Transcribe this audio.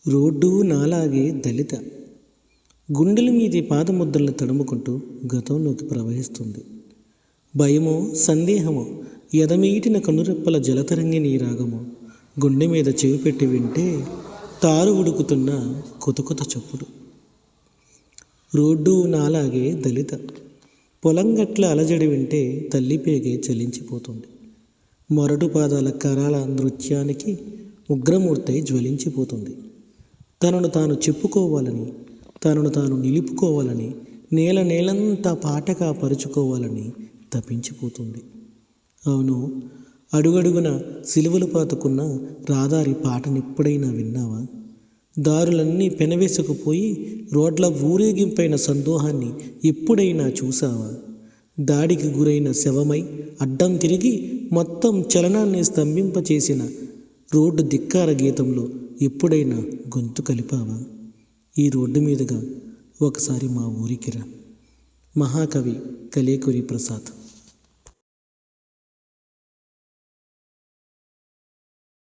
Road నాలాగే దళిత గుండెల మీది పాదముద్రలు తడుముకుంటూ గతంలోకి ప్రవహిస్తుంది. భయమో సందేహమో ఎదమీటిన కనురెప్పల జలతరంగిణి రాగమో గుండె మీద చెవి పెట్టి వింటే తారు ఉడుకుతున్న కొత చప్పుడు. రోడ్డు నాలాగే దళిత పొలంగట్ల అలజడి వింటే తల్లిపేగే చలించిపోతుంది. మొరటు పాదాల కరాల నృత్యానికి ఉగ్రమూర్తై జ్వలించిపోతుంది. తనను తాను చెప్పుకోవాలని, తనను తాను నిలుపుకోవాలని, నేలంతా పాటగా పరుచుకోవాలని తప్పించిపోతుంది. అవును, అడుగడుగున సిలువలు పాతుకున్న రాదారి పాటనెప్పుడైనా విన్నావా? దారులన్నీ పెనవేసుకుపోయి రోడ్ల ఊరేగింపైన సందోహాన్ని ఎప్పుడైనా చూసావా? దాడికి గురైన శవమై అడ్డం తిరిగి మొత్తం చలనాన్ని స్తంభింపచేసిన రోడ్డు ధిక్కార గీతంలో ఎప్పుడైనా గొంతు కలిపావా? ఈ రోడ్డు మీదుగా ఒకసారి మా ఊరికి రా. మహాకవి కలేకూరి ప్రసాద్.